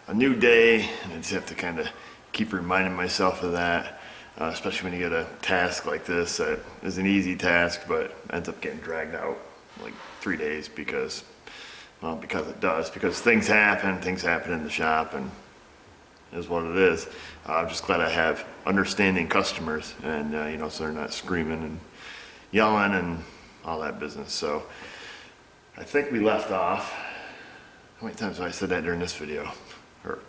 a new day, and I just have to kind of keep reminding myself of that, especially when you get a task like this that is an easy task, but ends up getting dragged out like 3 days because it does, because things happen in the shop, and is what it is. I'm just glad I have understanding customers, and so they're not screaming and yelling and all that business. So I think we left off. How many times have I said that during this video or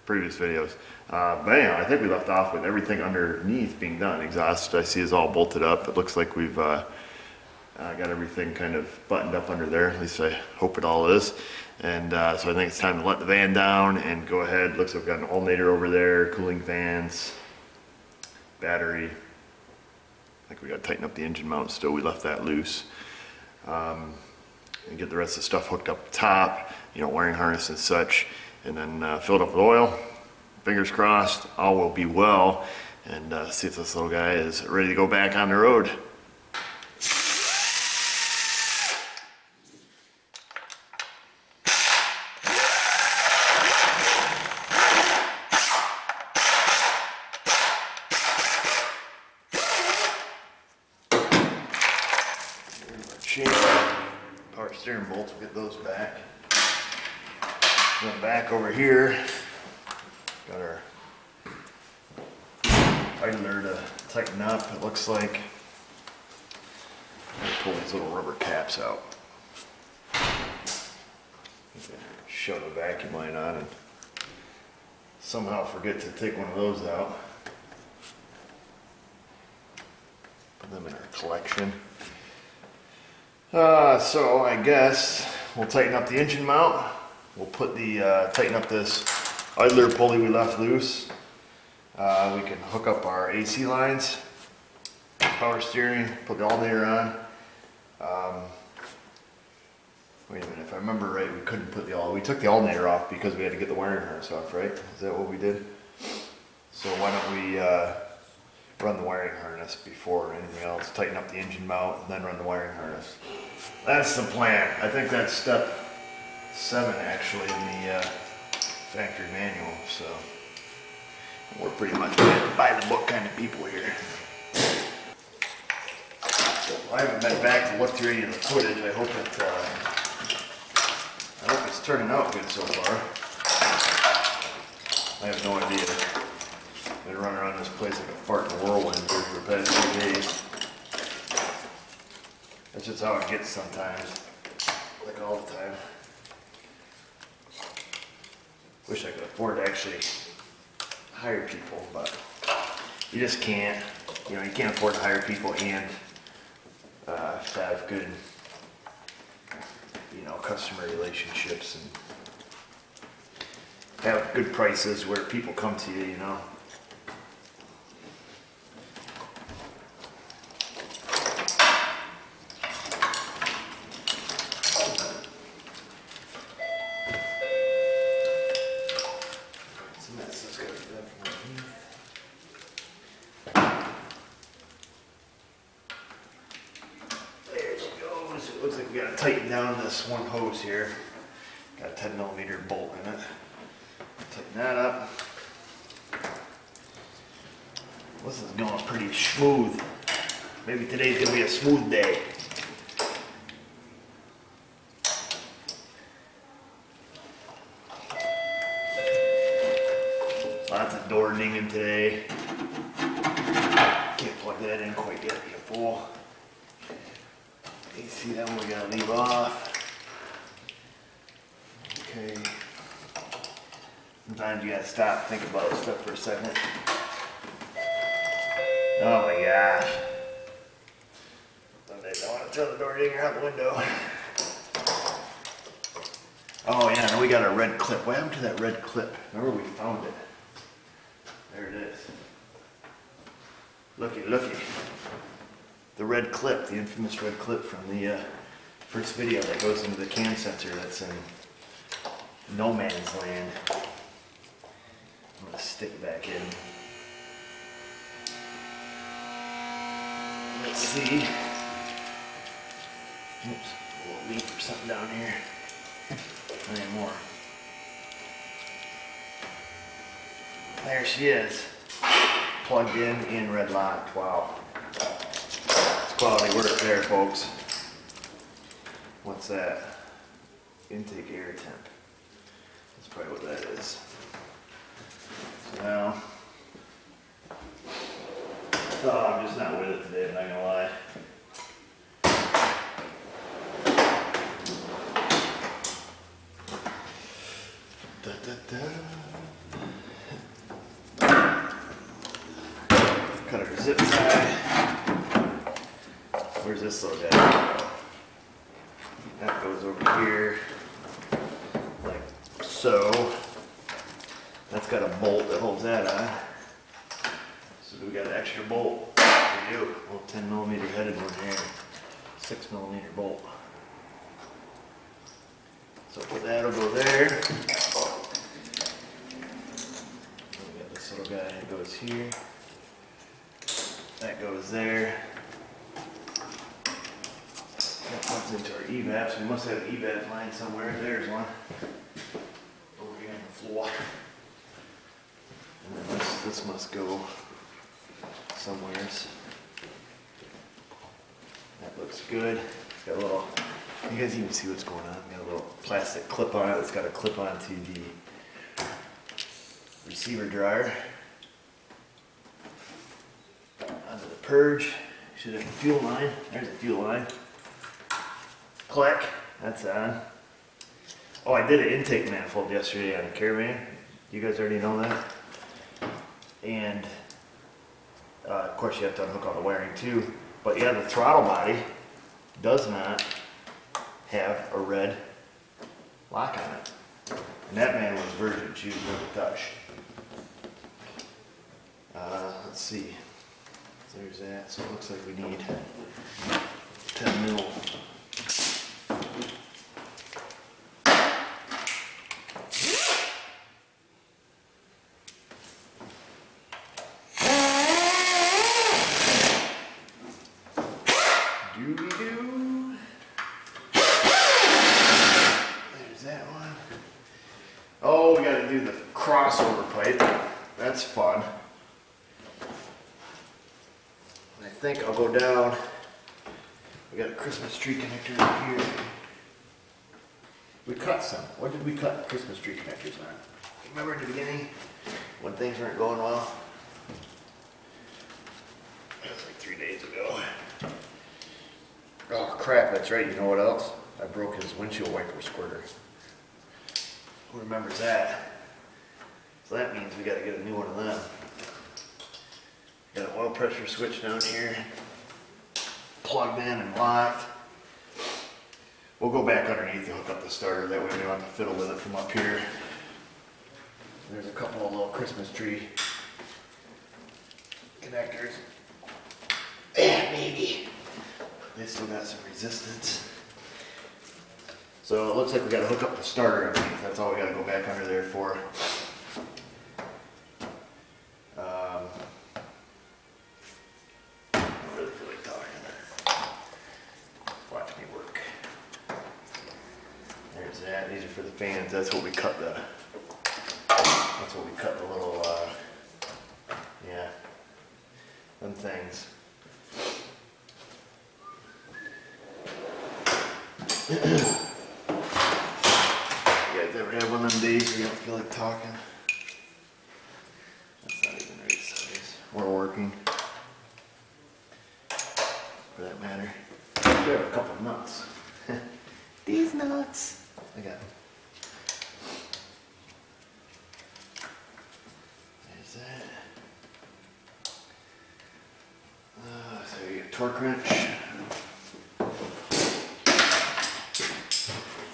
previous videos? But anyhow, I think we left off with everything underneath being done. Exhaust I see is all bolted up. It looks like we've got everything kind of buttoned up under there. At least I hope it all is. And so I think it's time to let the van down and go ahead. Looks like we've got an alternator over there, cooling fans, battery. I think we got to tighten up the engine mount still. We left that loose. And get the rest of the stuff hooked up top, wiring harness and such, and then fill it up with oil. Fingers crossed, all will be well, and see if this little guy is ready to go back on the road. Power steering bolts, we'll get those back. Then back over here, got our idler to tighten up, it looks like. Pull these little rubber caps out. Shove a vacuum line on and somehow forget to take one of those out. Put them in our collection. So I guess we'll tighten up the engine mount. We'll put the tighten up this idler pulley we left loose. We can hook up our AC lines, power steering, put the alternator on. Wait a minute, if I remember right, we couldn't put we took the alternator off because we had to get the wiring harness off, right? Is that what we did? So why don't we run the wiring harness before anything else, tighten up the engine mount, and then run the wiring harness. That's the plan. I think that's step 7 actually in the factory manual, so we're pretty much by the book kind of people here. I haven't been back to look through any of the footage. I hope it's turning out good so far. I have no idea. I've been running around this place like a fart in a whirlwind here for the past 2 days. That's just how it gets sometimes, like all the time. Wish I could afford to actually hire people, but you just can't. You can't afford to hire people and to have good, customer relationships and have good prices where people come to you, Looks like we got to tighten down this one hose here. Got a 10mm bolt in it. Tighten that up. This is going pretty smooth. Maybe today's going to be a smooth day. Lots of door dinging today. Can't plug that in quite yet. Be a fool. AC, that one we gotta leave off. Okay. Sometimes you gotta stop and think about this stuff for a second. Oh my gosh. Some days I want to throw the door dinger out the window. Oh yeah, and we got our red clip. What happened to that red clip? Remember we found it. There it is. Looky, looky. The red clip, the infamous red clip from the first video that goes into the cam sensor that's in no man's land. I'm going to stick it back in. Let's see. Oops, a little leaf or something down here. Any more. There she is. Plugged in and red locked. Wow. It's quality work there, folks. What's that? Intake air temp. That's probably what that is. So now, oh, I'm just not with it today, I'm not gonna lie. Da, da, da. Cut our zip tie. Where's this little guy? That goes over here, like so. That's got a bolt that holds that on. So we got an extra bolt. We do. A little 10 millimeter headed one here. 6 millimeter bolt. So that'll go there. We got this little guy that goes here. That goes there. That plugs into our evap. We must have an evap line somewhere. There's one. Over here on the floor. And then this must go somewhere. That looks good. Got a little, you guys even see what's going on? Got a little plastic clip on it that's got a clip onto the receiver dryer. Onto the purge. Should have a fuel line. There's a fuel line. Click. That's on. Oh, I did an intake manifold yesterday on a Caravan. You guys already know that. And of course you have to unhook all the wiring too. But yeah, the throttle body does not have a red lock on it. And that man was virgin, she was never touched. Let's see. There's that. So it looks like we need 10 mil. Oh, we got to do the crossover pipe. That's fun. I think I'll go down. We got a Christmas tree connector right here. We cut some. What did we cut Christmas tree connectors on? Remember in the beginning when things weren't going well? That was like 3 days ago. Oh crap, that's right. You know what else? I broke his windshield wiper squirter. Who remembers that? So that means we got to get a new one of them. Got an oil pressure switch down here, plugged in and locked. We'll go back underneath to hook up the starter, that way we don't have to fiddle with it from up here. There's a couple of little Christmas tree connectors. Yeah, maybe. They still got some resistance. So it looks like we got to hook up the starter underneath. That's all we got to go back under there for. I don't really feel like talking. Watch me work. There's that. These are for the fans. That's what we cut the. That's what we cut the little. Yeah. Them things. Ever have one of them days where you don't feel like talking? That's not even right size. We're working. For that matter. We have a couple nuts. These nuts. I got them. There's that. So you get a torque wrench.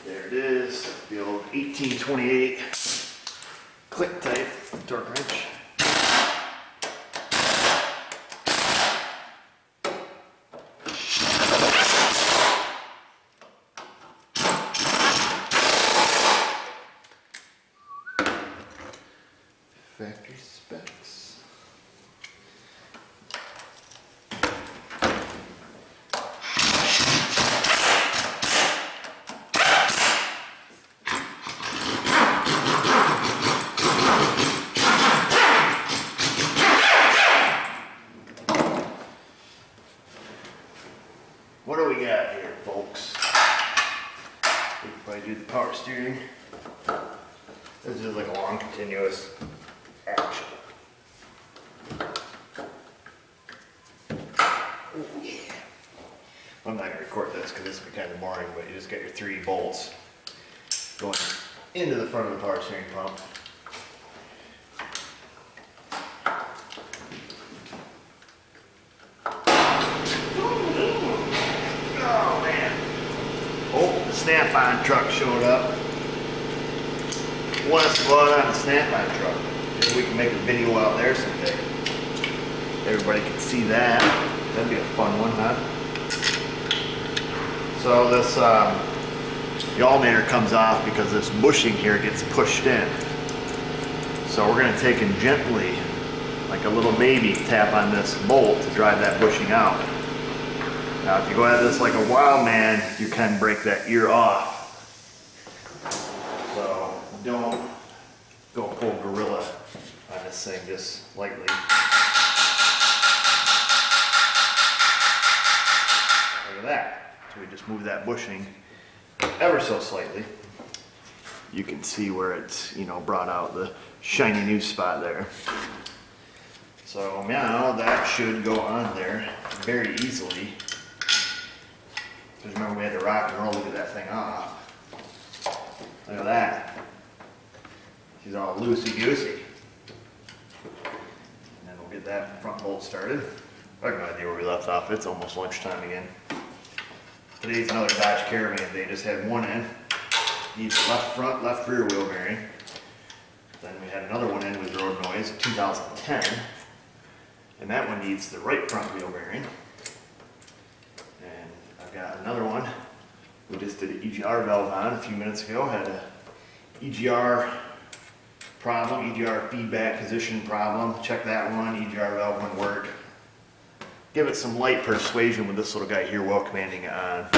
There it is, the old 1828 click type torque wrench. Factory specs. What do we got here, folks? We can probably do the power steering. This is like a long continuous action. Oh yeah. I'm not gonna record this because this would be kind of boring, but you just got your 3 bolts going into the front of the power steering pump. Oh man. Oh, the Snap-on truck showed up. Want us to go out on the Snap-on truck. Maybe we can make a video out there someday. Everybody can see that. That'd be a fun one, huh? So this the alternator comes off because this bushing here gets pushed in. So we're going to take and gently, like a little baby, tap on this bolt to drive that bushing out. Now if you go at this like a wild man, you can break that ear off. So don't go full gorilla on this thing, just lightly. Look at that. So we just move that bushing ever so slightly. You can see where it's, you know, brought out the shiny new spot there. So now that should go on there very easily. Because remember we had to rock and roll to get that thing off. Look at that. She's all loosey-goosey. And then we'll get that front bolt started. I have no idea where we left off. It's almost lunchtime again. Today's another Dodge Caravan. They just had one in. Needs left front, left rear wheel bearing. Then we had another one in with road noise, 2010. And that one needs the right front wheel bearing. And I've got another one. We just did an EGR valve on a few minutes ago. Had a EGR problem, EGR feedback position problem. Check that one, EGR valve wouldn't work. Give it some light persuasion with this little guy here while commanding it on.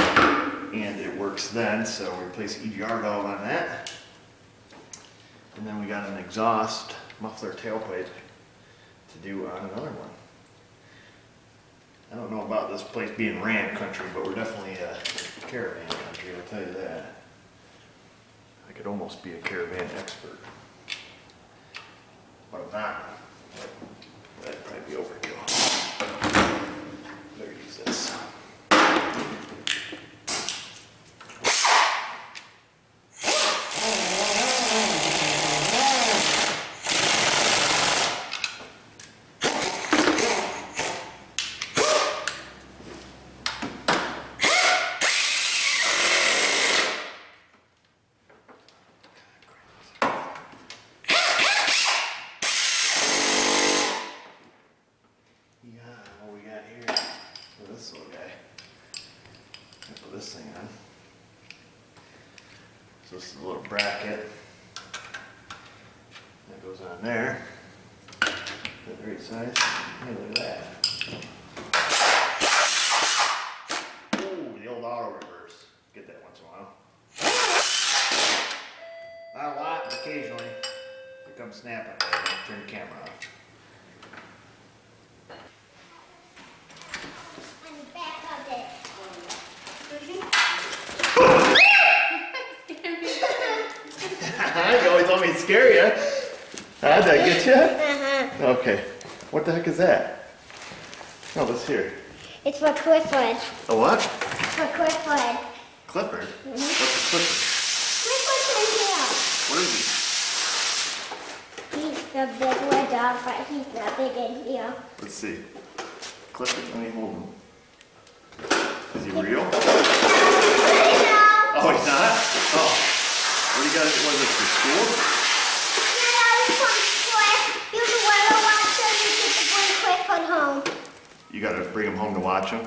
And it works then, so we replace the EGR valve on that. And then we got an exhaust muffler tailpipe to do on another one. I don't know about this place being Ram country, but we're definitely a caravan country, I'll tell you that. I could almost be a caravan expert. But I'm not. That'd probably be overkill. Better use this. This thing on. So this is a little bracket that goes on there. The right size. Hey, look at that. Ooh, the old auto reverse. Get that once in a while. Not a lot, but occasionally. Here comes snapping. Turn the camera off. You always told me to scare you. Huh? Did I get you? Uh-huh. Okay. What the heck is that? Oh, let's hear. It's for Clifford. A what? For Clifford. Clifford? Mm-hmm. What's a Clifford? Clifford's in here. What is he? He's the big red dog, but he's not big in here. Let's see. Clifford, let me hold him. Is he real? No. Oh, he's not? Oh. What do you got? Was it for school? No, it's from Cliff. You're the weather watcher. You get to bring Clifford home. You got to bring him home to watch him?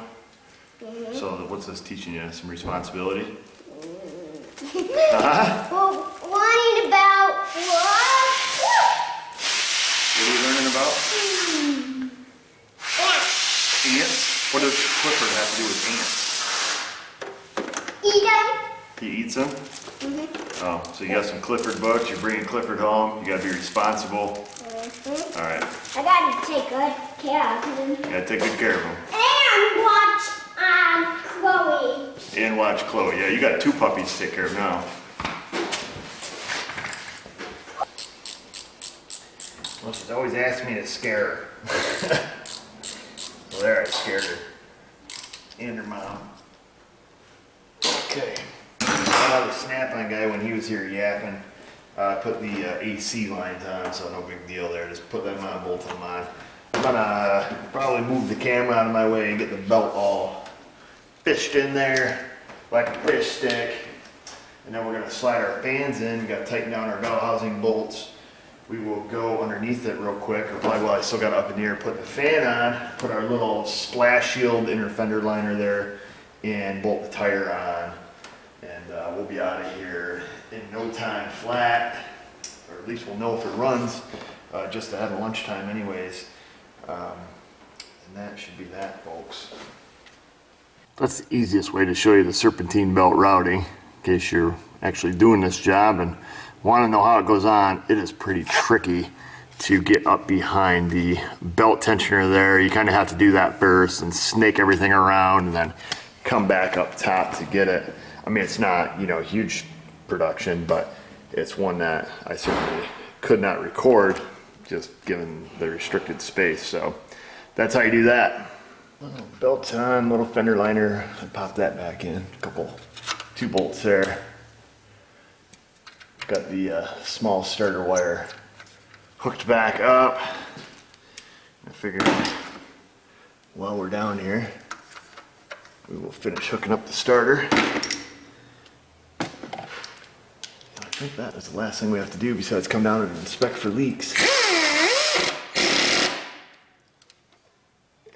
Mm-hmm. So what's this teaching you? Some responsibility? Well, learning about what? What are you learning about? Ants. Ants? What does Clifford have to do with ants? Eat them. He eats them? Mm-hmm. Oh, so you got some Clifford books, you're bringing Clifford home, you gotta be responsible. Mm-hmm. Alright, I gotta take good care of him. you gotta take good care of him. And watch and watch Chloe. Yeah, you got 2 puppies to take care of now. Well, she's always asked me to scare her. So there, I scared her. And her mom. Okay. The Snap-on guy, when he was here yapping, put the AC lines on, so no big deal there. Just put them on, bolt them on. I'm gonna probably move the camera out of my way and get the belt all fished in there, like a fish stick. And then we're gonna slide our fans in. We gotta tighten down our belt housing bolts. We will go underneath it real quick, or probably while I still got it up in the air, put the fan on, put our little splash shield inner fender liner there, and bolt the tire on. And we'll be out of here in no time flat, or at least we'll know if it runs just ahead of lunchtime anyways. And that should be that, folks. That's the easiest way to show you the serpentine belt routing, in case you're actually doing this job and want to know how it goes on. It is pretty tricky to get up behind the belt tensioner there. You kind of have to do that first and snake everything around and then come back up top to get it. I mean, it's not, you know, huge production, but it's one that I certainly could not record just given the restricted space. So that's how you do that. Belt's on, little fender liner. I popped that back in. 2 bolts there. Got the small starter wire hooked back up. I figured while we're down here, we will finish hooking up the starter. I think that is the last thing we have to do besides come down and inspect for leaks.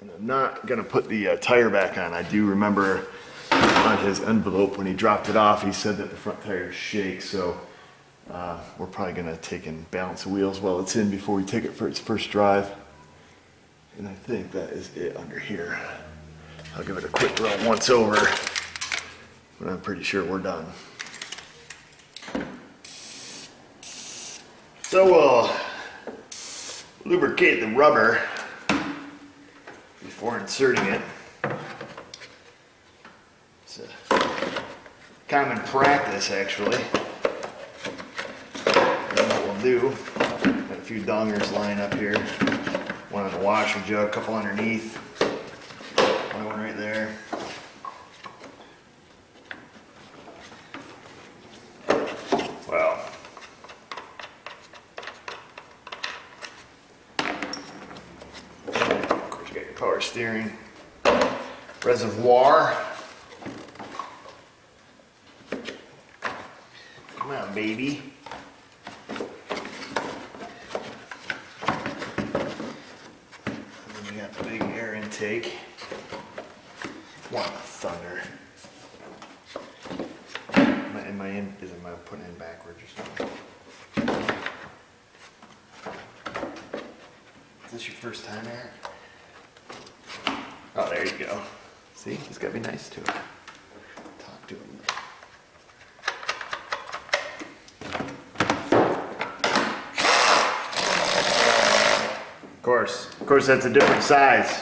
And I'm not gonna put the tire back on. I do remember on his envelope when he dropped it off, he said that the front tires shake, so we're probably gonna take and balance the wheels while it's in before we take it for its first drive. And I think that is it under here. I'll give it a quick run once over, but I'm pretty sure we're done. So we'll lubricate the rubber before inserting it. It's a common practice, actually. And what we'll do, got a few dongers lying up here. One in the washer jug, a couple underneath. One right there. Well. Of course, you got your power steering. Reservoir. Come on, baby. And then we got the big air intake. What the thunder. Am I putting it backwards or something? Is this your first time, Eric? Oh, there you go. See, just gotta be nice to it. Talk to him. Of course, that's a different size.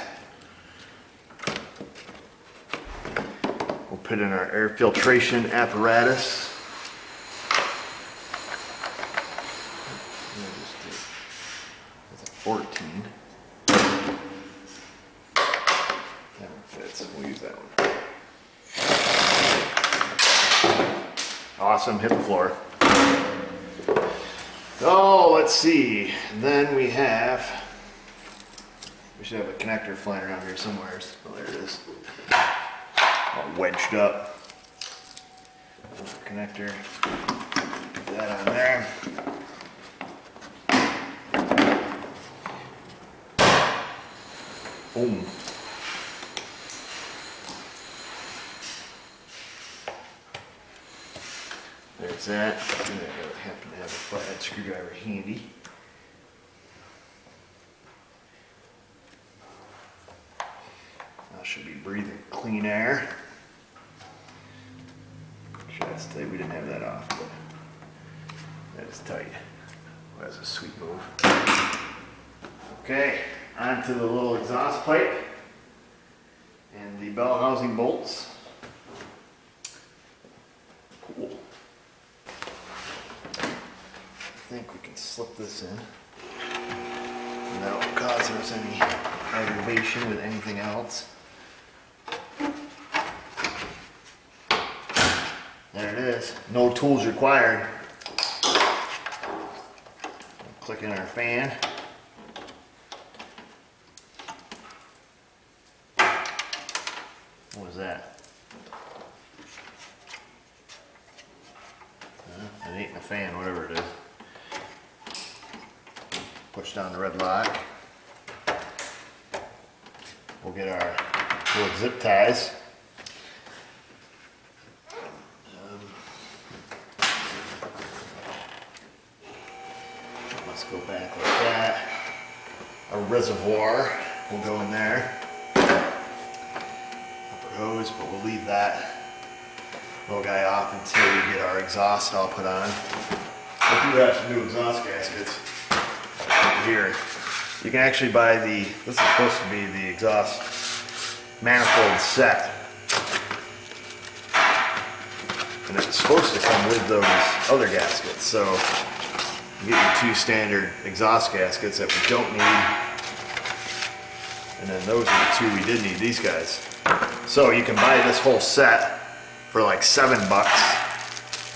We'll put in our air filtration apparatus. That's a 14. That one fits. We'll use that one. Awesome. Hit the floor. Oh, let's see. Then we should have a connector flying around here somewhere. Oh, there it is. All wedged up. Connector. Put that on there. Boom. There's that. And I happen to have a flathead screwdriver handy. I should be breathing clean air. Should I say we didn't have that off, but that is tight. Well, that's a sweet move. Okay, onto the little exhaust pipe and the bell housing bolts. this in. Without causing us any aggravation with anything else. There it is. No tools required. Click in our fan. What was that? It ain't the fan, whatever it is. Push down the red lock. We'll get our little zip ties. Let's go back like that. Our reservoir will go in there. Upper hose, but we'll leave that little guy off until we get our exhaust all put on. We do have some new exhaust gaskets here. You can actually buy this is supposed to be the exhaust manifold set. And it's supposed to come with those other gaskets. So you get your 2 standard exhaust gaskets that we don't need. And then those are the 2 we did need, these guys. So you can buy this whole set for like $7,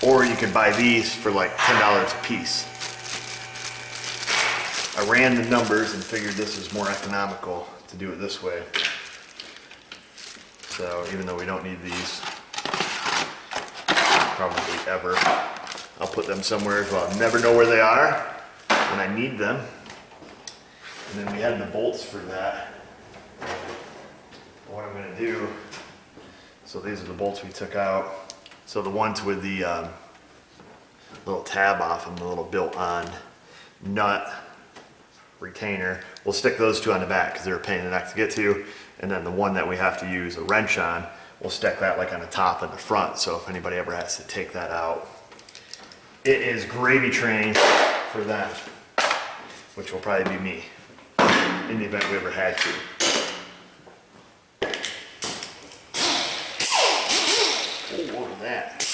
or you can buy these for like $10 a piece. I ran the numbers and figured this is more economical to do it this way. So even though we don't need these, probably ever, I'll put them somewhere so I'll never know where they are when I need them. And then we had the bolts for that. What I'm gonna do, so these are the bolts we took out. So the ones with the little tab off them, the little built-on nut retainer, we'll stick those 2 on the back because they're a pain in the neck to get to. And then the one that we have to use a wrench on, we'll stick that like on the top and the front. So if anybody ever has to take that out, it is gravy train for them, which will probably be me in the event we ever had to. Oh, what was that?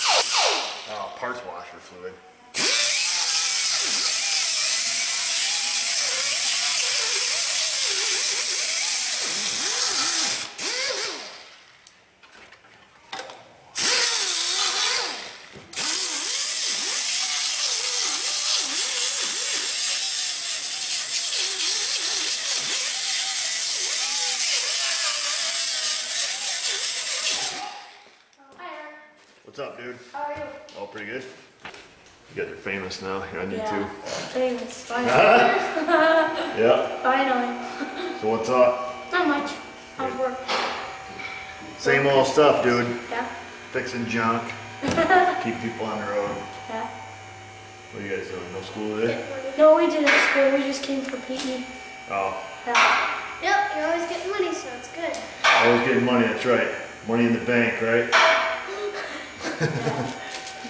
Oh, parts washer fluid. What's up, dude? How are you? All pretty good? You guys are famous now. You're on Yeah, YouTube. famous, finally. Yeah. Finally. So what's up? Not much. How's work? Same old stuff, dude. Yeah? Fixing junk. Keep people on the road. Yeah. What are you guys doing? No school today? No, we did at school. We just came for PE. Oh. Yeah. Yep, you're always getting money, so it's good. Always getting money, that's right. Money in the bank, right?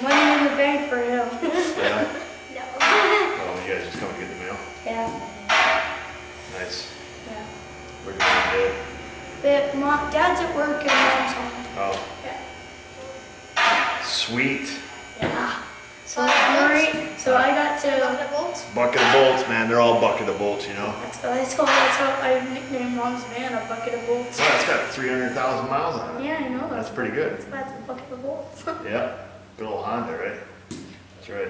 Money in the bank for him. Yeah. No. Oh, you guys just come get the mail. Yeah. Nice. Yeah. Where'd you go? Dad's at work and mom's home. Oh, Yeah. sweet. Yeah. So I got to. Bucket of bolts, man. They're all bucket of bolts, you know. That's what I nicknamed Mom's van a bucket of bolts. Well, it's got 300,000 miles on it. Yeah, I know. That's pretty good. That's why it's a bucket of bolts. Yeah. Good old Honda, right? That's right.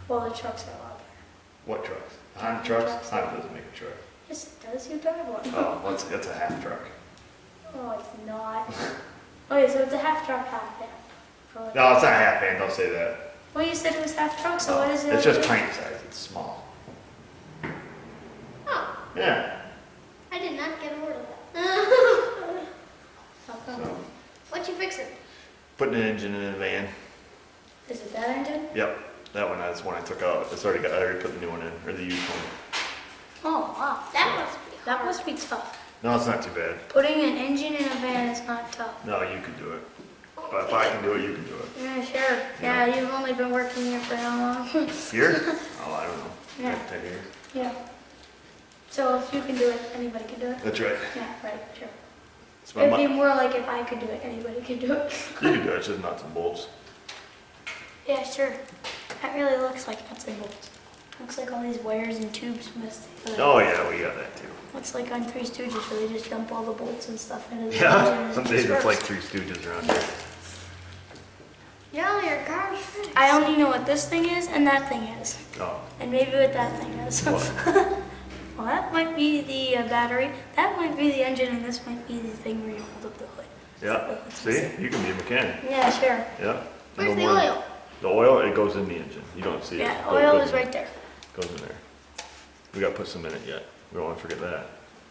Well, the trucks are a lot better. What trucks? Honda trucks? Honda doesn't make a truck. Yes, it does. You drive one. Oh, that's a half truck. Oh, it's not. Okay, so it's a half truck, half van. No, it's not a half van. Don't say that. Well, you said it was half truck, so what is it? It's just pint size. It's small. Oh, Yeah. I did not get a word of that. How come? So, What you fixing? putting an engine in a van. Is it that engine? Yep. That one is one I took out. I already put the new one in, or the used one. Oh, wow. That must be tough. No, it's not too bad. Putting an engine in a van is not tough. No, you can do it. But if I can do it, you can do it. Yeah, sure. Yeah, you've only been working here for how long? Here? Oh, I don't know. Yeah. 10 years. Yeah. So if you can do it, anybody can do it? That's right. Yeah, right, sure. It's my It'd be mo- more like if I could do it, anybody could do it. You can do it. It's just nuts and bolts. Yeah, sure. That really looks like nuts and bolts. Looks like all these wires and tubes messed up. Oh yeah, we got that too. Looks like on Three Stooges where they just dump all the bolts and stuff into the engine Yeah, and some it days just it's like works. Three Stooges around here. Yeah, your car's fixed. I only know what this thing is and that thing is. Oh, And maybe what that thing is. Well, that might be the battery, that might be the engine, and this might be the thing where you hold up the hood. yeah. See, you can be a mechanic. Yeah, sure. Yeah. Where's the more- oil? The oil, it goes in the engine. You don't see it. Yeah, Oh, it oil goes is in- right there. Goes in there. We gotta put some in it yet. We don't wanna forget that.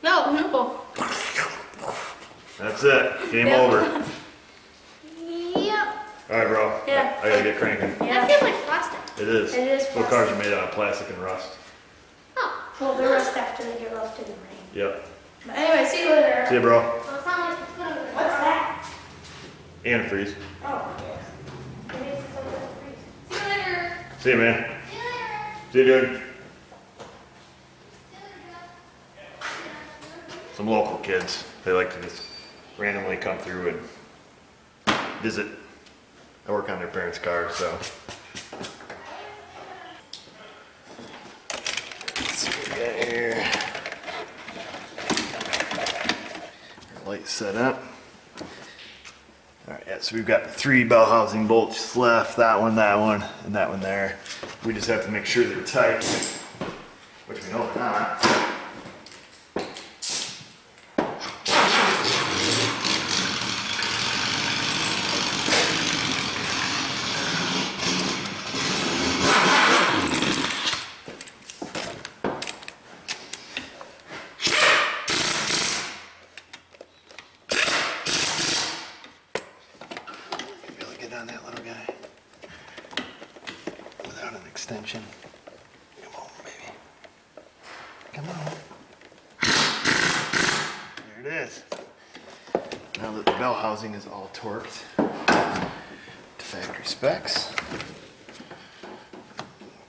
No, no. That's it. Game Yep. over. Yep. All right, bro. Yeah. I gotta get cranking. That Yeah. feels like plastic. It is. It is What cars are made out of plastic and rust? Oh. Well, the rest after they get left in the rain. Yep. But anyway, see you later. See you, bro. Well, it's not like it's gonna be. What's that? Antifreeze. Oh, yes. Maybe it's something to freeze. See you later. See you, man. See you later. See you, dude. Some local kids. They like to just randomly come through and visit. I work on their parents' cars, so. Let's see what we got here. Light set up. Alright, yeah, so we've got the 3 bell housing bolts left, that one, and that one there. We just have to make sure they're tight, which we know they're not. Really get on that little guy without an extension. Come on, baby. Come on. There it is. Now that the bell housing is all torqued to factory specs,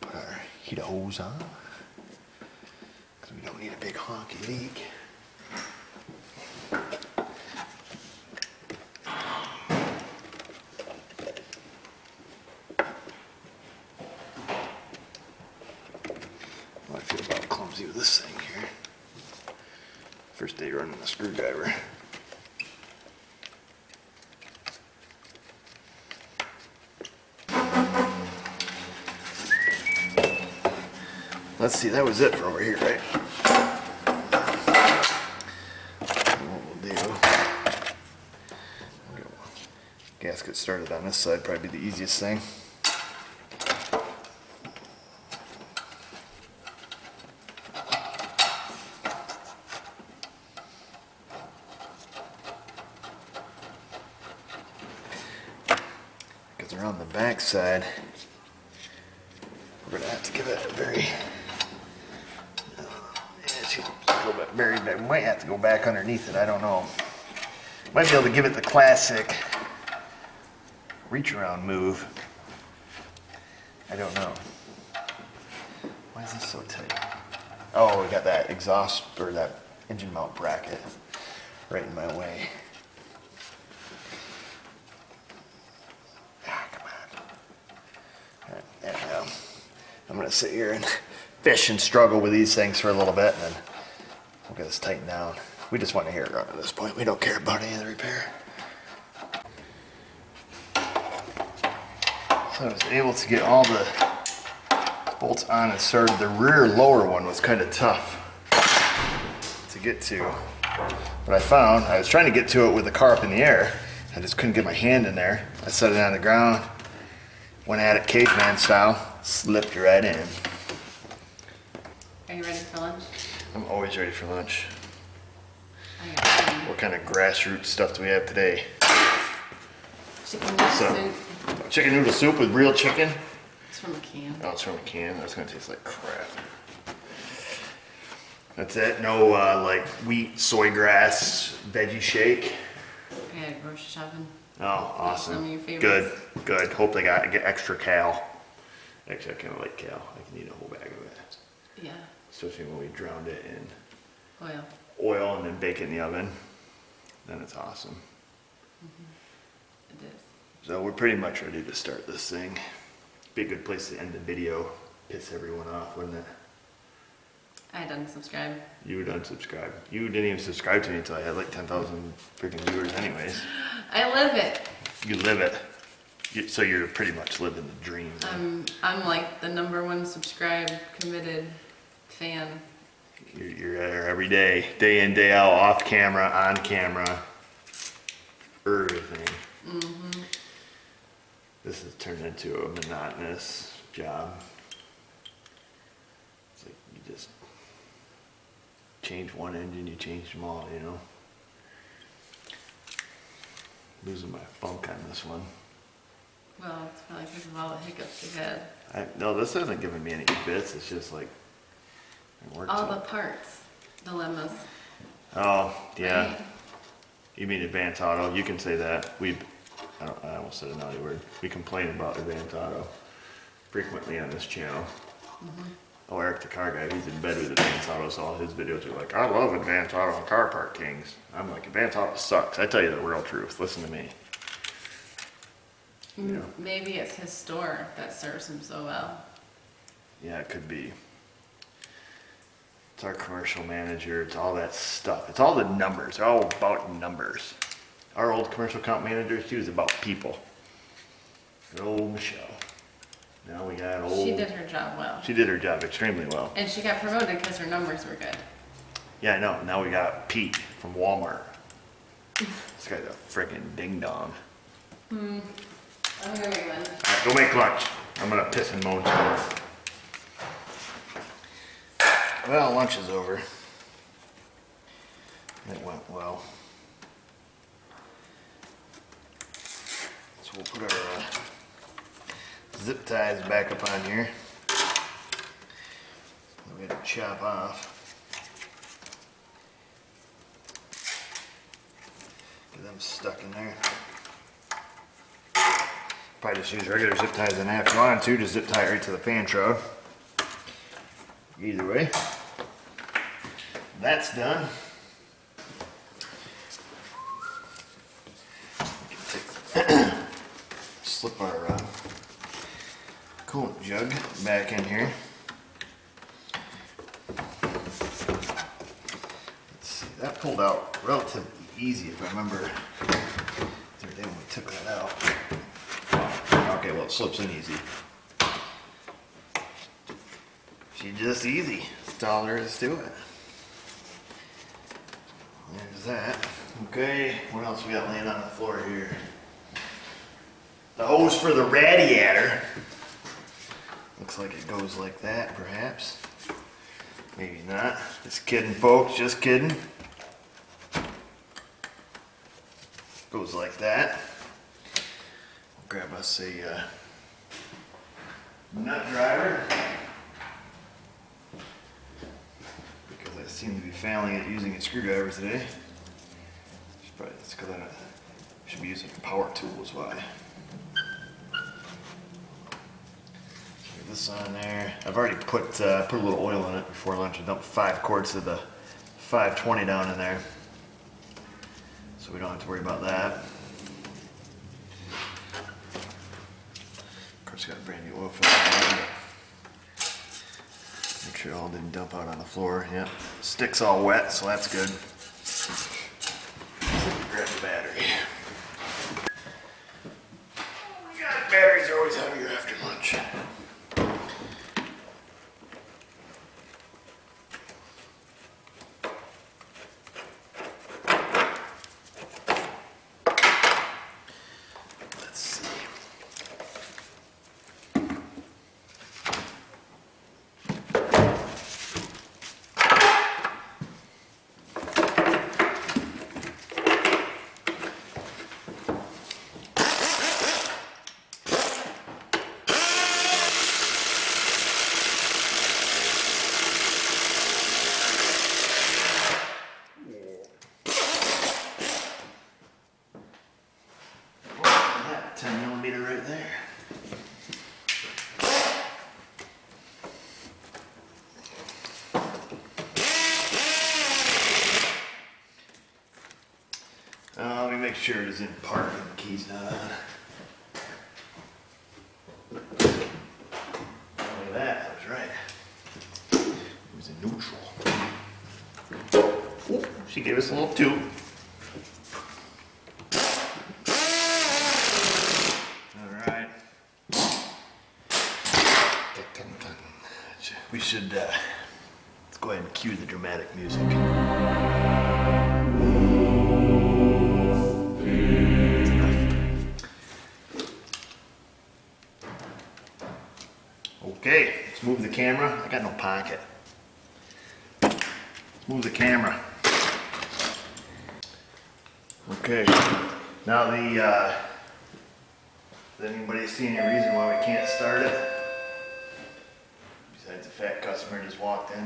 put our heater hose on because we don't need a big honky leak. How I feel about clumsy with this thing here. First day running the screwdriver. Let's see, that was it for over here, right? What we'll do, we'll get gasket started on this side, probably be the easiest thing. Because they're on the back side, we're gonna have to give it a very, it's a little bit buried back. We might have to go back underneath it, I don't know. Might be able to give it the classic reach around move. I don't know. Why is this so tight? Oh, we got that exhaust, or that engine mount bracket right in my way. Ah, come on. All right, there we go. I'm gonna sit here and fish and struggle with these things for a little bit, and then we'll get this tightened down. We just want to hear it run at this point. We don't care about any of the repair. So I was able to get all the bolts on and started. The rear lower one was kind of tough to get to. But I found, I was trying to get to it with the car up in the air. I just couldn't get my hand in there. I set it on the ground, went at it caveman style, slipped right in. Are you ready for lunch? I'm always ready for lunch. I got some What kind of grassroots stuff do we have today? chicken noodle So- soup. Chicken noodle soup with real chicken? It's from a can. Oh, it's from a can. That's gonna taste like crap. That's it? No, like wheat, soy grass, veggie shake? I had a grocery shopping. Oh, awesome. Some of your favorites. Good, good. Hope they get extra cal. Actually, I kind of like cal. I can eat a whole bag of it. Yeah. Especially when we drowned it in Oil. oil and then bake it in the oven. Then it's awesome. It is. So we're pretty much ready to start this thing. Be a good place to end the video. piss everyone off, wouldn't it? I didn't subscribe. You would unsubscribe. You didn't even subscribe to me until I had like 10,000 freaking viewers anyways. I live it. You live it. So you're pretty much living the dream. I'm like the #1 subscribed, committed fan. You're there every day in, day out, off camera, on camera, everything. Mm-hmm. This has turned into a monotonous job. It's like you just change one engine, you change them all, you know. Losing my funk on this one. Well, it's probably because of all the hiccups you had. No, this hasn't given me any fits. It's just like it works. All the parts dilemmas. Oh yeah. Right? You mean Advance Auto? You can say that. I almost said a naughty word. We complain about Advance Auto frequently on this channel. Mm-hmm. Oh, Eric the car guy, he's in bed with Advance Auto, so all his videos are like, I love Advance Auto and Car Park Kings. I'm like, Advance Auto sucks. I tell you the real truth. Listen to me. You know? Maybe it's his store that serves him so well. Yeah, it could be. It's our commercial manager. It's all that stuff. It's all the numbers. They're all about numbers. Our old commercial account manager, she was about people. Good old Michelle. Now we got old... She did her job well. She did her job extremely well. And she got promoted because her numbers were good. Yeah, I know. Now we got Pete from Walmart. This guy's a freaking ding-dong. I'm gonna make one. All right, go make lunch. I'm gonna piss and moan some more. Well, lunch is over. It went well. So we'll put our zip ties back up on here. We had to chop off. Get them stuck in there. Probably just use regular zip ties in half. If you wanted to, just zip tie it right to the fan shroud. Either way, that's done. Slip our coolant jug back in here. Let's see, that pulled out relatively easy if I remember the other day when we took that out. Okay, well, it slips in easy. She's just easy. That's all there is to it. There's that. Okay, what else we got laying on the floor here? The hose for the radiator. Looks like it goes like that, perhaps. Maybe not. Just kidding, folks. Just kidding. Goes like that. We'll grab us a nut driver. Because I seem to be failing at using a screwdriver today. It's because I should be using a power tool is why. Get this on there. I've already put a little oil in it before lunch. I dumped 5 quarts of the 520 down in there. So we don't have to worry about that. Of course, got a brand new oil filter. Make sure it all didn't dump out on the floor. Yep. Stick's all wet, so that's good. Grab the battery. Oh my God, batteries are always heavier after lunch. Let's see. That 10mm right there. Let me make sure it is in park and the key's not on. Look at that, I was She gave us a little tube. All right. We should, let's go ahead and cue the dramatic music. Okay, let's move the camera. I got no pocket. Let's move the camera. Okay, now does anybody see any reason why we can't start it? Besides the fat customer just walked in. I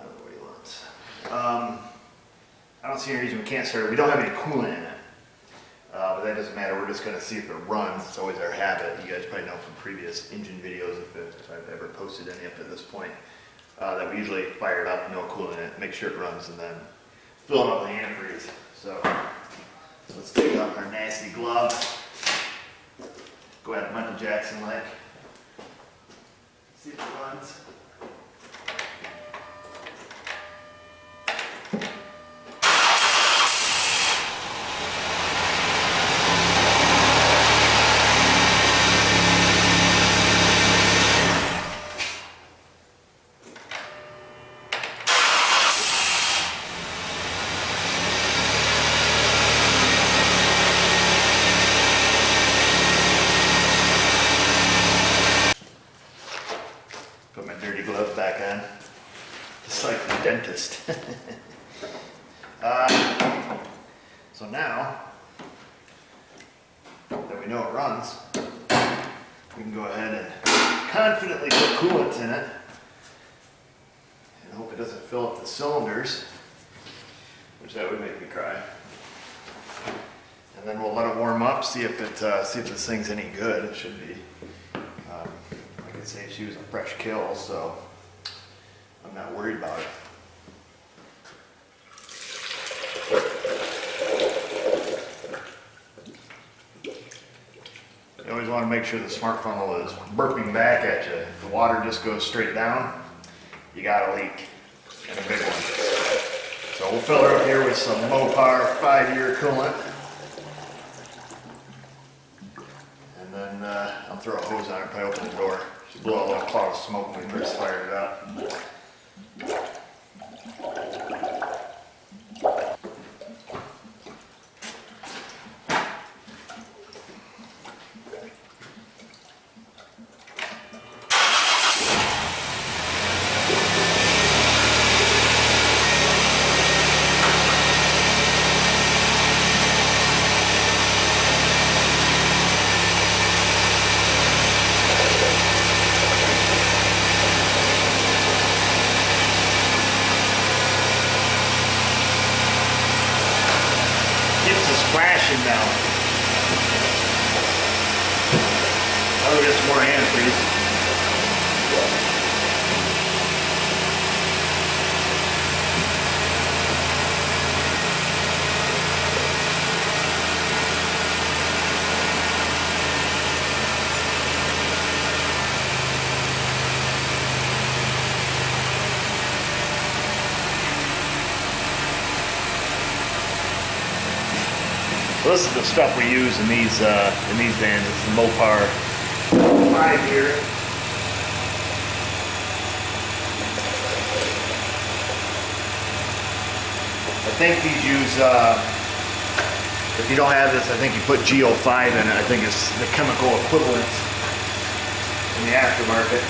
don't know what he wants. I don't see any reason we can't start it. We don't have any coolant in it. But that doesn't matter. We're just going to see if it runs. It's always our habit. You guys probably know from previous engine videos, if I've ever posted any up to this point, that we usually fire it up, no coolant in it, make sure it runs, and then fill it up with antifreeze. So let's take off our nasty glove. Go ahead, Michael Jackson like. See if it runs. Put my dirty gloves back on, just like the dentist. So now that we know it runs, we can go ahead and confidently put coolant in it and hope it doesn't fill up the cylinders, which that would make me cry. And then we'll let it warm up, see if this thing's any good. It should be. Like I say, she was a fresh kill, so I'm not worried about it. You always want to make sure the smart funnel is burping back at you. If the water just goes straight down, you got a leak, and a big one. So we'll fill her up here with some Mopar 5-year coolant. And then I'll throw a hose on it, probably open the door. Should blow a little cloud of smoke when we first fired it up. Splashing now. Oh, just more antifreeze. So this is the stuff we use in these vans. It's the Mopar 5-year. I think these use, if you don't have this, I think you put GO5 in it. I think it's the chemical equivalent in the aftermarket.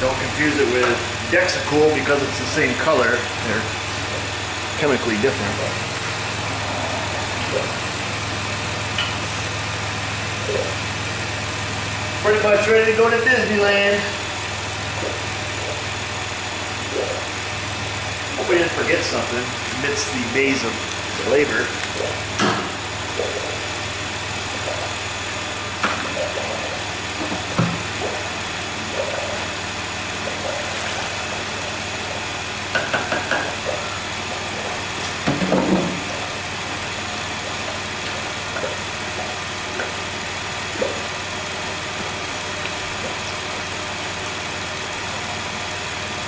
Don't confuse it with Dexacool because it's the same color. They're chemically different. Pretty much ready to go to Disneyland. Hope we didn't forget something amidst the maze of the labor.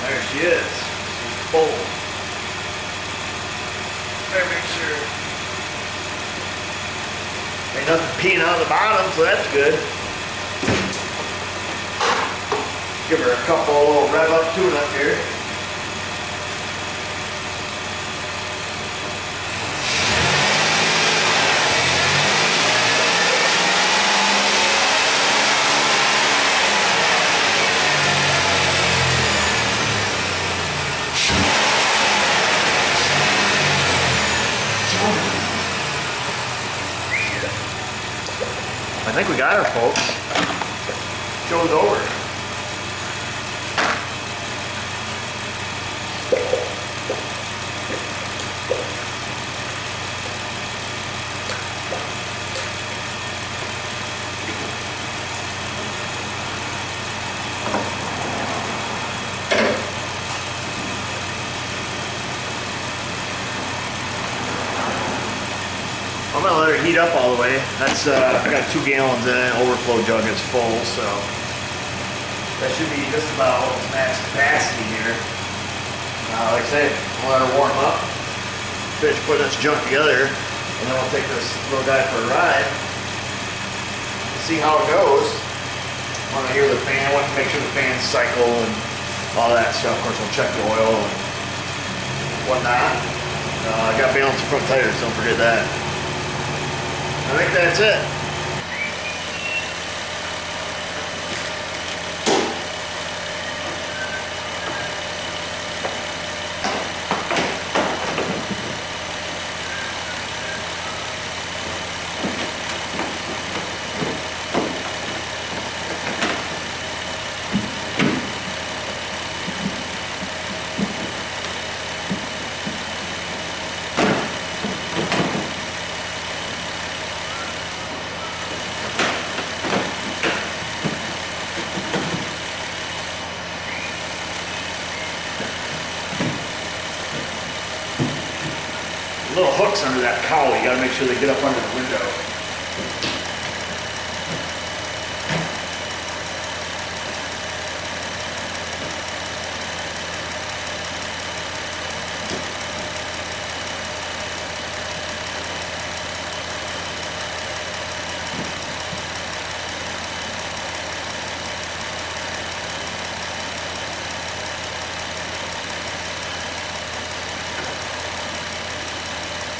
There she is. Ain't nothing peeing out of the bottom, so that's good. Give her a couple little rev up tune up here. I think we got her, folks. Show's over. I'm gonna let her heat up all the way. That's I got 2 gallons in it. Overflow jug is full, so that should be just about max capacity here. Like I say, we'll let her warm up. Finish putting this junk together, and then we'll take this little guy for a ride. See how it goes. Want to hear the fan? Want to make sure the fans cycle and all that stuff. Of course, we'll check the oil and whatnot. I got balanced front tires. Don't forget that. I think that's it. Little hooks under that cowl, you gotta make sure they get up under the window.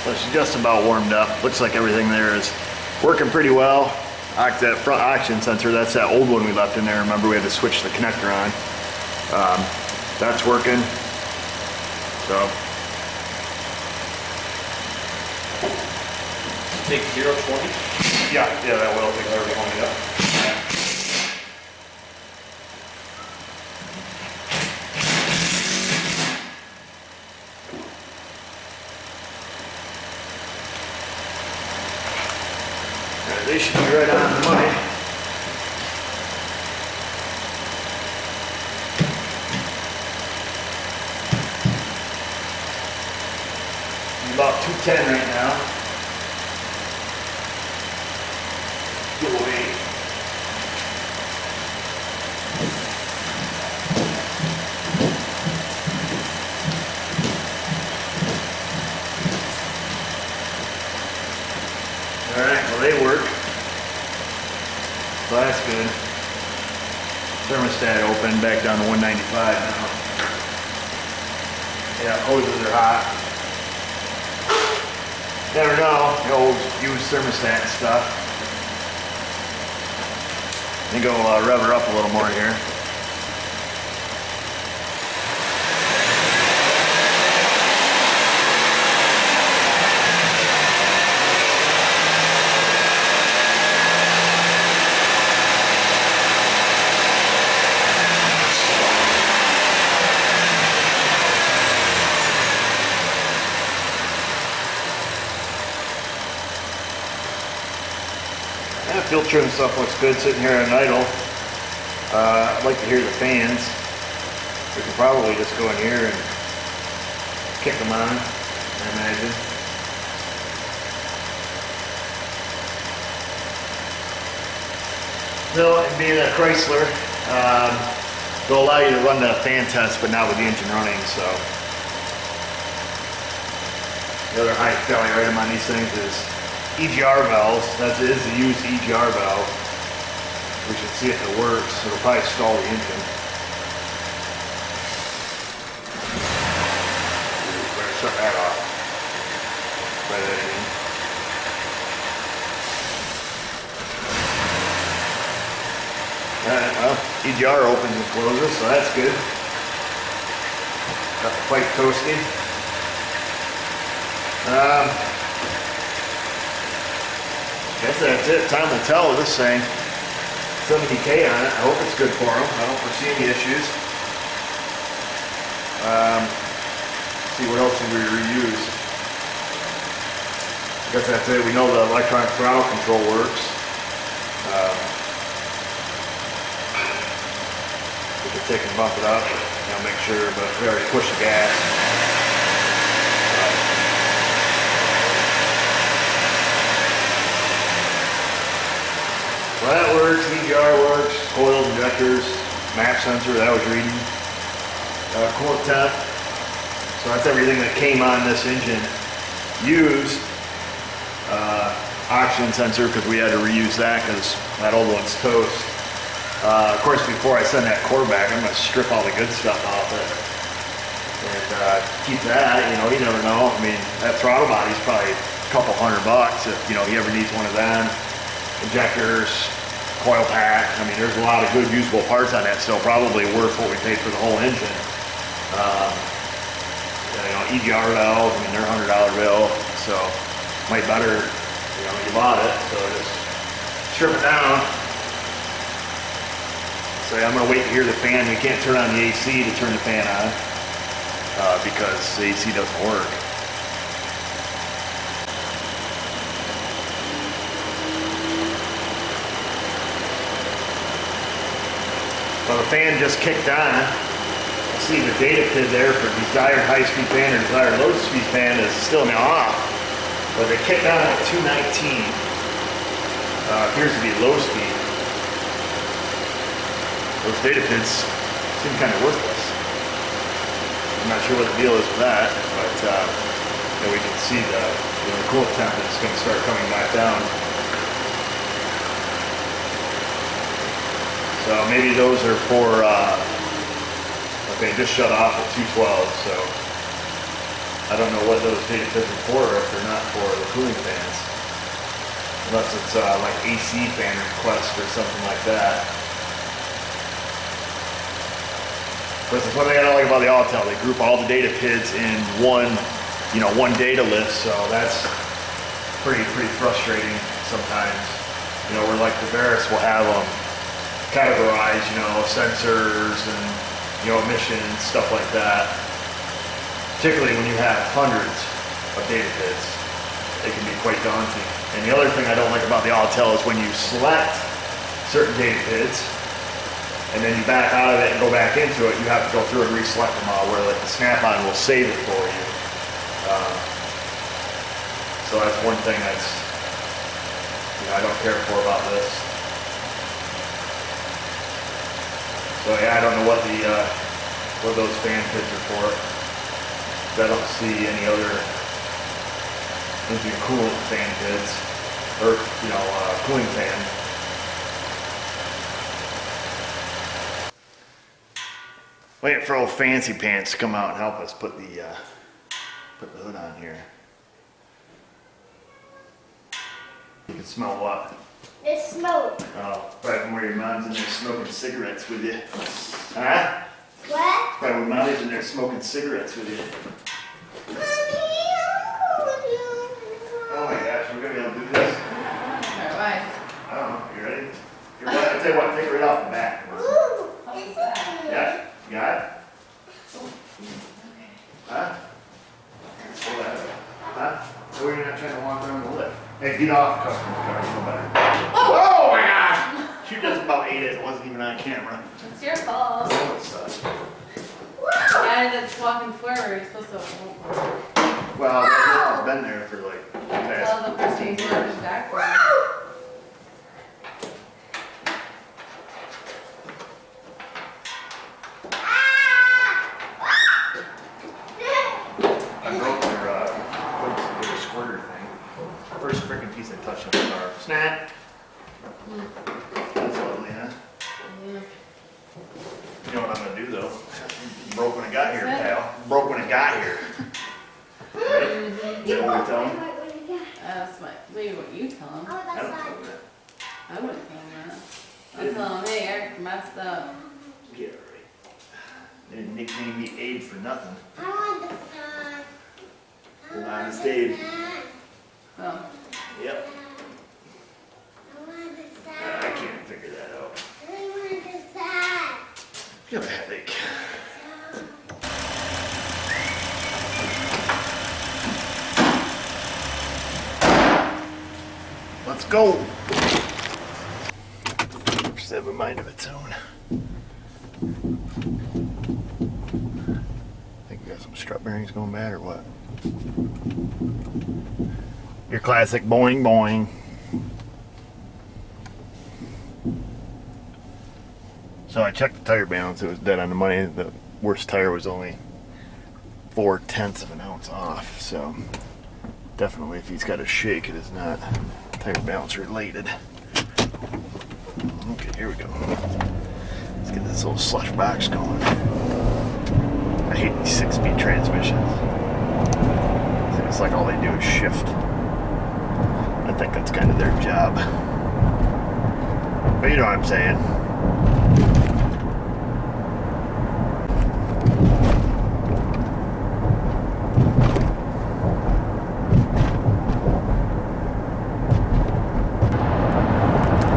So she's just about warmed up. Looks like everything there is working pretty well. That front oxygen sensor, that's that old one we left in there. Remember, we had to switch the connector on. That's working. So. Take 0-20? Yeah, that will take 0-20, yeah. They should be right on the money. About 210 right now. Go away. All right, well they work. So that's good. Thermostat open, back down to 195 now. Yeah, hoses are hot. Never know, the old used thermostat stuff. I think I'll rev her up a little more here. Yeah, filter and stuff looks good sitting here at idle. I'd like to hear the fans. We could probably just go in here and kick them on, I imagine. No, it being a Chrysler, they'll allow you to run the fan test, but not with the engine running, so. The other high fidelity item on these things is EGR valves. That is the used EGR valve. We should see if it works. It'll probably stall the engine. Better shut that off. Try that again. Alright, well, EGR opens and closes, so that's good. Got the pipe toasting. Guess that's it. Time will tell with this thing. 70K on it. I hope it's good for them. I don't foresee any issues. See what else can we reuse. I guess that's it. We know the electronic throttle control works. We can take and bump it up, make sure, but we already pushed the gas. Well, that works, EGR works, coils, injectors, map sensor, that was reading. Coolant temp. So that's everything that came on this engine. Used oxygen sensor, because we had to reuse that because that old one's toast. Of course, before I send that core back, I'm going to strip all the good stuff off it. And keep that, you never know. I mean, that throttle body's probably a couple $100 if, he ever needs one of them. Injectors, coil pack. I mean, there's a lot of good usable parts on that, so probably worth what we paid for the whole engine. EGR valve, I mean, they're $100 bill, so might better, you bought it, so just strip it down. So I'm gonna wait to hear the fan. You can't turn on the AC to turn the fan on because the AC doesn't work. Well, the fan just kicked on. I see the data pid there for desired high-speed fan or desired low-speed fan is still now off. But they kicked on at 219. Appears to be low speed. Those data pids seem kind of worthless. I'm not sure what the deal is with that, but we can see the coolant temp is going to start coming back down. So maybe those are for, okay, just shut off at 212, so I don't know what those data pids are for if they're not for the cooling fans. Unless it's like AC fan request or something like that. But that's what I like about the Autel. They group all the data pids in one, one data list, so that's pretty frustrating sometimes. Where like the Veris will have them categorize, sensors and, emissions, stuff like that. Particularly when you have hundreds of data pids, it can be quite daunting. And the other thing I don't like about the Autel is when you select certain data pids, and then you back out of it and go back into it, you have to go through and reselect them all, where like the Snap-on will save it for you. So that's one thing that's, I don't care for about this. So yeah, I don't know what what those fan pids are for. I don't see any other engine coolant fan pids, or cooling fan. Waiting for old Fancy Pants to come out and help us put the hood on here. You can smell what? The smoke. Oh, probably from where your mom's in there smoking cigarettes with you. Huh? What? Probably when mommy's in there smoking cigarettes with you. Oh my gosh, we're gonna be able to do this? Why? I don't know, you ready? I'll tell you what, take it right off the back. Ooh, this is Yeah, you got it? Huh? Hold that. Huh? So you're not trying to walk around the lift. Hey, get off the customer's car, you know better. Oh my gosh! She just about ate it, it wasn't even on camera. It's your fault. Oh, it sucks. The guy that's walking forward is supposed to walk forward. Well, that has been there for like the past Well, the person 15 who's years. walking backwards. I broke their squirter thing. First freaking piece I touched on the car. Snap. That's ugly, huh? Yeah. You know what I'm gonna do though? Broke when it got here, What's that? pal. Broke when it got here. Right? You know what I tell him? That's maybe what you tell him. Oh, I that's don't tell fine. him that. I wouldn't tell him that. I'd tell him, hey, Eric messed up. Get it right. They didn't nickname me Abe for nothing. I want the sun. Honest Abe. Well, Yep. I want the I sun. can't figure that out. I want the sun. You have a headache. Let's go. Just have a mind of its own. Think we got some strut bearings going bad or what? Your classic boing boing. So I checked the tire balance. It was dead on the money. The worst tire was only 0.4 of an ounce off. So definitely, if he's got a shake, it is not tire balance related. Okay, here we go. Let's get this little slush box going. I hate these 6-speed transmissions. It's like all they do is shift. I think that's kind of their job. But you know what I'm saying.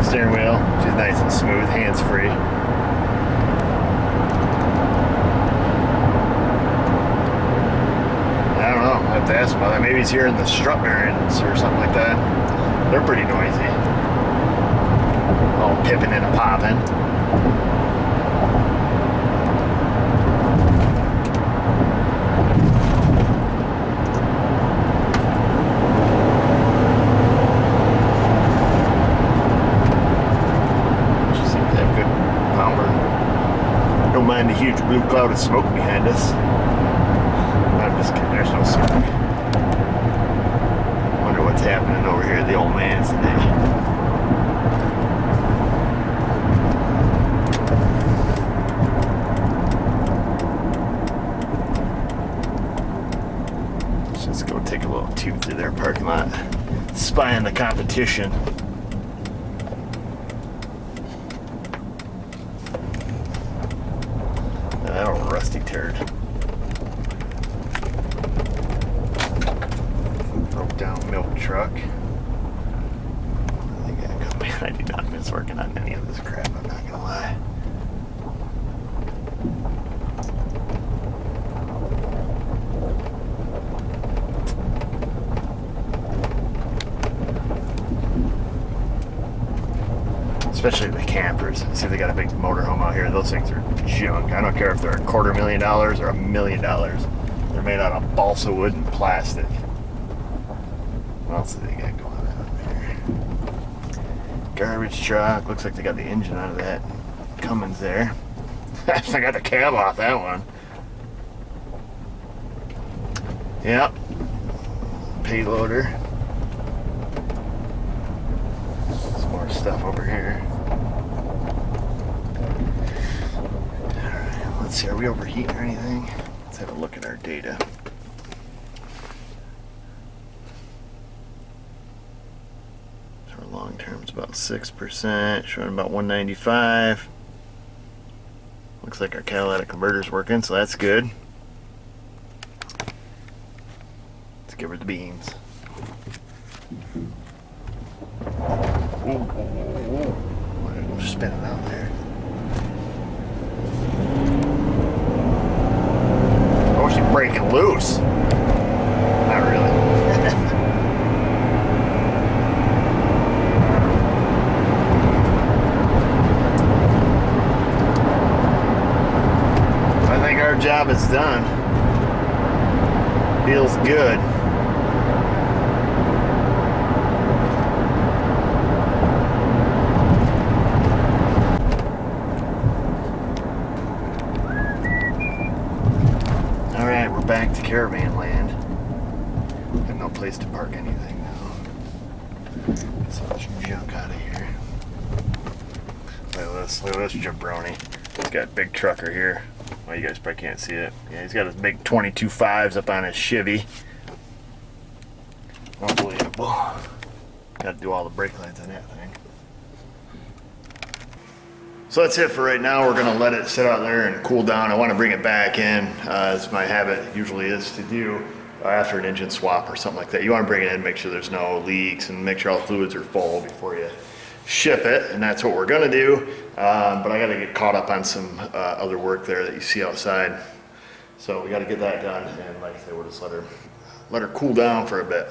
Steering wheel, which is nice and smooth, hands-free. I don't know, I have to ask about that. Maybe he's hearing the strut bearings or something like that. They're pretty noisy. All pipping and popping. She seems to have good power. Don't mind the huge blue cloud of smoke behind us. I'm just kidding, there's no smoke. Wonder what's happening over here at the old man's today. Let's just go take a little toot through their parking lot. Spy on the competition. That old rusty turd. Broke down milk truck. I do not miss working on any of this crap, I'm not gonna lie. Especially the campers. See, they got a big motorhome out here. Those things are junk. I don't care if they're $250,000 or $1 million. They're made out of balsa wood and plastic. What else do they got going on out there? Garbage truck. Looks like they got the engine out of that Cummins there. I got the cab off that one. Yep. Payloader. Some more stuff over here. Alright, let's see. Are we overheating or anything? Let's have a look at our data. Our long term is about 6%, showing about 195. Looks like our catalytic converter's working, so that's good. Let's give her the beans. Ooh. Spinning out there. Oh, she's breaking loose. Not really. I think our job is done. Feels good. Alright, we're back to caravan land. Got no place to park anything now. Get some of this junk out of here. Look at this jabroni. He's got a big trucker here. Well, you guys probably can't see it. Yeah, he's got his big 22.5s up on his Chevy. Unbelievable. Got to do all the brake lines on that thing. So that's it for right now. We're gonna let it sit out there and cool down. I want to bring it back in, as my habit usually is to do after an engine swap or something like that. You want to bring it in, make sure there's no leaks, and make sure all the fluids are full before you ship it. And that's what we're gonna do. But I got to get caught up on some other work there that you see outside. So we got to get that done. And like I said, we'll just let her cool down for a bit.